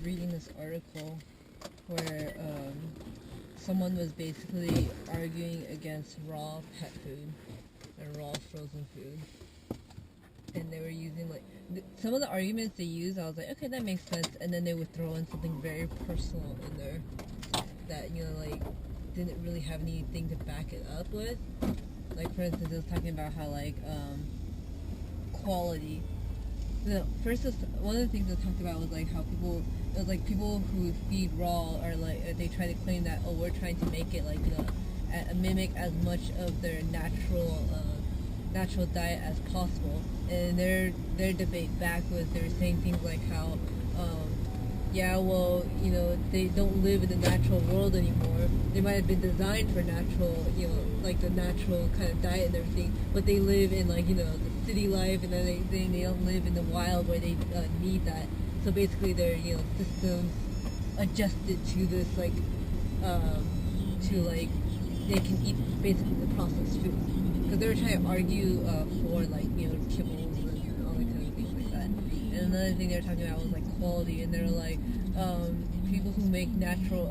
reading this article where someone was basically arguing against raw pet food and raw frozen food. And they were using, like, some of the arguments they used, I was like, okay, that makes sense. And then they would throw in something very personal in there that, you know, like, didn't really have anything to back it up with. Like, for instance, it was talking about how, like, quality. No, first, one of the things they talked about was, like, how people who feed raw are, like, they try to claim that, oh, we're trying to make it, like, you know, mimic as much of their natural diet as possible. And their debate back was, they were saying things like how, yeah, well, you know, they don't live in the natural world anymore. They might have been designed for natural, you know, like the natural kind of diet and everything, but they live in, like, you know, the city life, and then they don't live in the wild where they need that. So basically their, you know, systems adjusted to this, like, to, like, they can eat basically the processed food. Because they were trying to argue for, like, you know, kibbles and all that kind of things like that. And another thing they were talking about was, like, quality, and they were like, people who make natural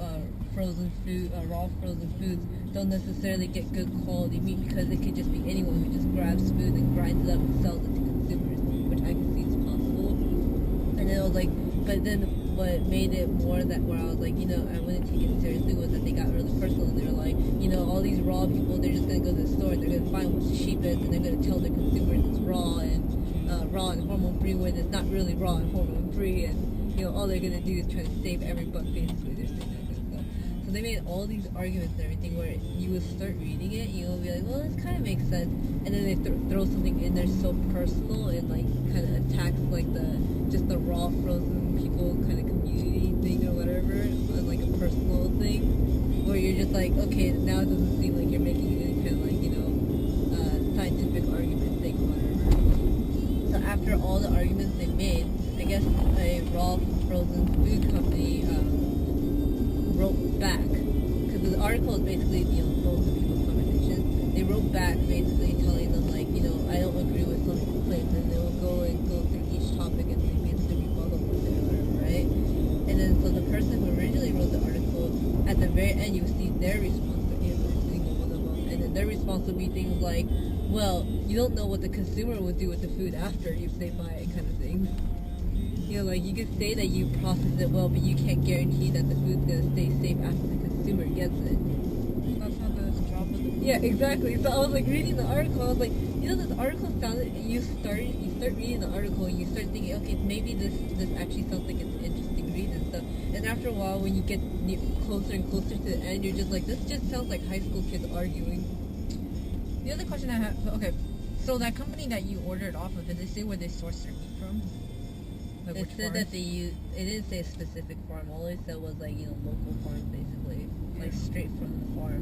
frozen food, raw frozen foods don't necessarily get good quality meat, because it could just be anyone who just grabs food and grinds it up and sells it to consumers, which I can see is possible. And then it was like, but then what made it more that where I was like, you know, I wouldn't take it seriously was that they got really personal, and they were like, you know, all these raw people, they're just going to go to the store and they're going to find what's cheapest, and they're going to tell their consumers it's raw and hormone free, when it's not really raw and hormone free, and, you know, all they're going to do is try to save every buck, basically. They're saying that kind of stuff. So they made all these arguments and everything where you would start reading it, you will be like, well, this kind of makes sense, and then they throw something in there so personal and, like, kind of attacks, like, just the raw frozen people kind of community thing or whatever, on, like, a personal thing, where you're just like, okay, now it doesn't seem like you're making any kind of, like, you know, scientific argument thing or whatever. So after all the arguments they made, I guess a raw frozen food company wrote back, because the article is basically, you know, both the people's conversations. They wrote back basically telling them, like, you know, I don't agree with some claims, and they will go through each topic and they basically rebuttal with it or whatever, right? And then so the person who originally wrote the article, at the very end you see their response to every single one of them, and then their response would be things like, well, you don't know what the consumer would do with the food after if they buy it, kind of thing. You know, like, you could say that you process it well, but you can't guarantee that the food's going to stay safe after the consumer gets it. That's not the job of the food. Yeah, exactly. So I was, like, reading the article, I was like, you know, this article sounded, you start reading the article, and you start thinking, okay, maybe this actually sounds like it's an interesting read and stuff. And after a while, when you get closer and closer to the end, you're just like, this just sounds like high school kids arguing. The other question I have, okay, so that company that you ordered off of, did they say where they source their meat from? Like, it said that it didn't say a specific farm, all it said was, like, you know, local farms, basically. Like, straight from the farm.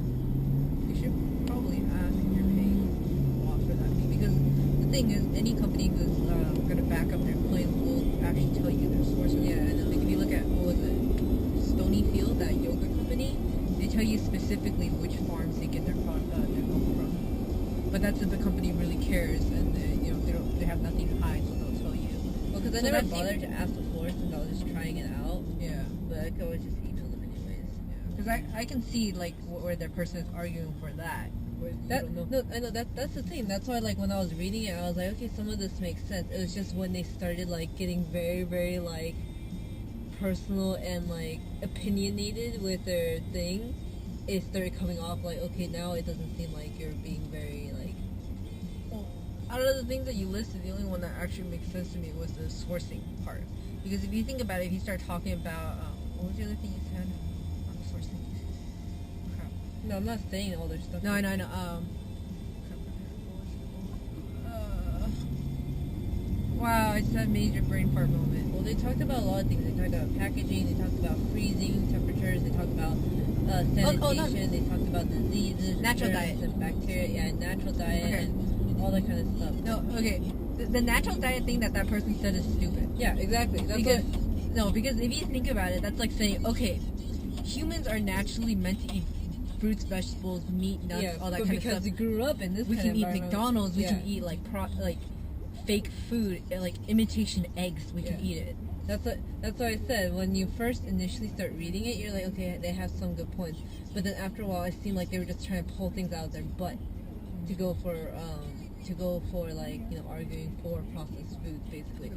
You should probably ask if you're paying a lot for that meat, because the thing is, any company who's going to back up their claims will actually tell you their source. Yeah, I know. Like, if you look at, what was it, Stonyfield, that yogurt company, they tell you specifically which farms they get their milk from. But that's if the company really cares, and you know, they have nothing to hide, so they'll tell you. Well, because I never bothered to ask before, since I was just trying it out. Yeah. But I could always just email them anyways. Because I can see, like, where their person is arguing for that. I know that's the thing. That's why, like, when I was reading it, I was like, okay, some of this makes sense. It was just when they started, like, getting very, very, like, personal and, like, opinionated with their thing, it started coming off like, okay, now it doesn't seem like you're being very, like... Well, out of the things that you listed, the only one that actually makes sense to me was the sourcing part. Because if you think about it, if you start talking about... what was the other thing you said on the sourcing? Crap. No, I'm not saying all their stuff. No, I know. Wow, I just had a major brain fart moment. Well, they talked about a lot of things. They talked about packaging, they talked about freezing temperatures, they talked about sanitation, they talked about diseases, natural diet, and bacteria, natural diet, and all that kind of stuff. No, okay. The natural diet thing that person said is stupid. Yeah, exactly. Because if you think about it, that's like saying, okay, humans are naturally meant to eat fruits, vegetables, meat, nuts, all that kind of stuff. Because we grew up in this we kind can of eat McDonald's, we yeah. can eat like fake food, like imitation eggs. We can eat it. That's what I said. When you first initially start reading it, you're like, okay, they have some good points. But then after a while, it seemed like they were just trying to pull things out of their butt to go for like, you know, arguing for processed foods, basically.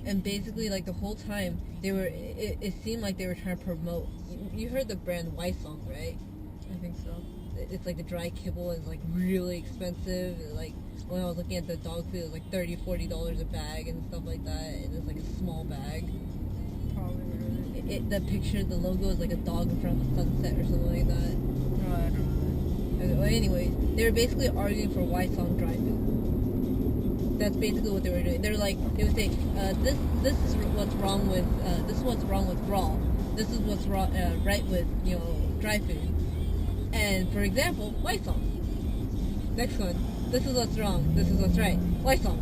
And basically, like, the whole time they were, it seemed like they were trying to promote. You heard the brand Weissong, right? I think so. It's like the dry kibble is like really expensive. Like when I was looking at the dog food, it was like $30-$40 a bag and stuff like that. And it's like a small bag. Probably. The picture, the logo is like a dog in front of a sunset or something like that. No, I don't know. Well, anyways, they were basically arguing for Weissong dry food. That's basically what they were doing. They would say, this is what's wrong with raw. This is what's right with, you know, dry food. And for example, Weissong. Next one. This is what's wrong. This is what's right. Weissong.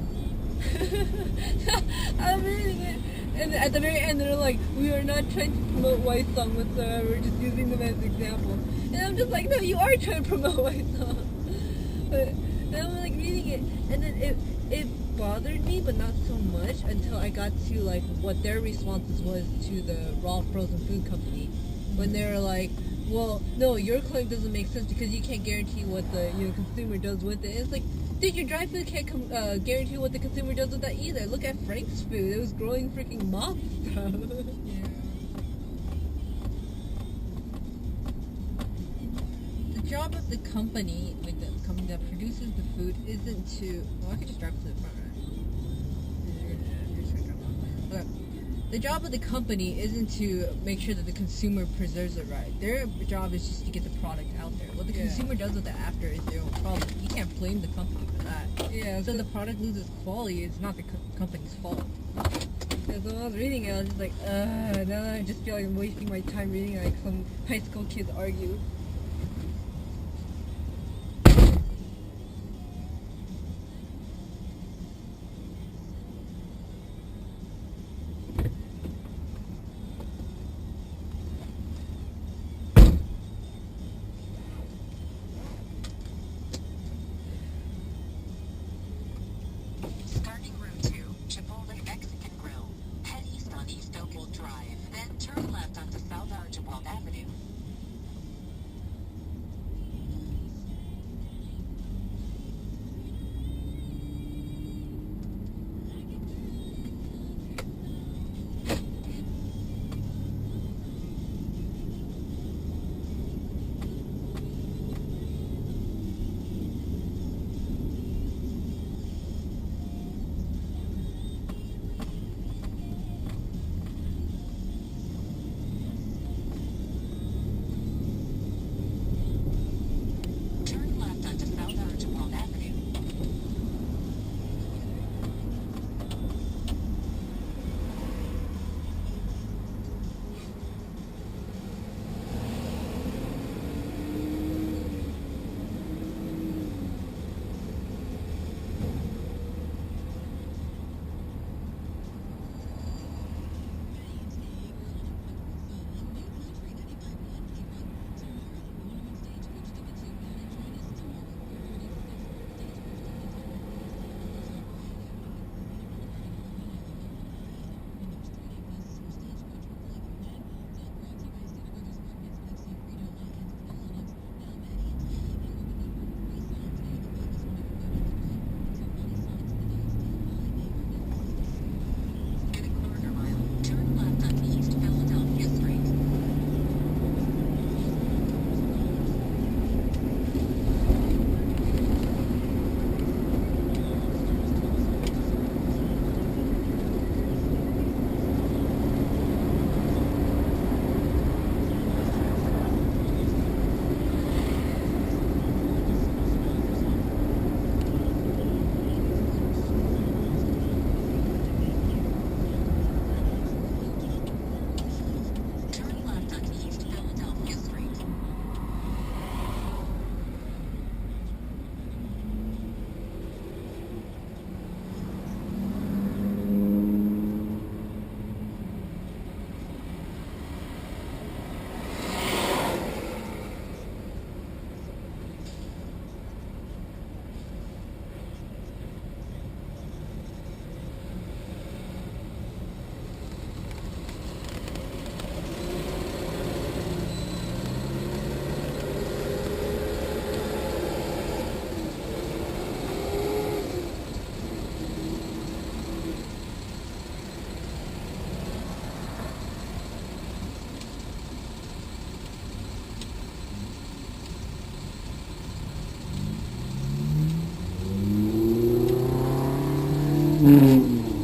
I'm reading it, and at the very end, they're like, "We are not trying to promote Weissong whatsoever. We're just using them as example." And I'm just like, "No, you are trying to promote Weissong." And I'm like reading it, and then it bothered me, but not so much until I got to like what their responses was to the raw frozen food company, when they were like, well, no, your claim doesn't make sense because you can't guarantee what the consumer does with it. It's like, dude, your dry food can't guarantee what the consumer does with that either. Look at Frank's food; it was growing freaking moth stuff. Yeah. The job of the company, like the company that produces the food, isn't to. Well, I could just drive to the front, right? Okay. The job of the company isn't to make sure that the consumer preserves it right. Their job is just to get the product out there. What the consumer does with it after is their own problem. You can't blame the company for that. Yeah. So the product loses quality, it's not the company's fault. And so when I was reading it, I was just like, now I just feel like I'm wasting my time reading like some high school kids argue. Mm.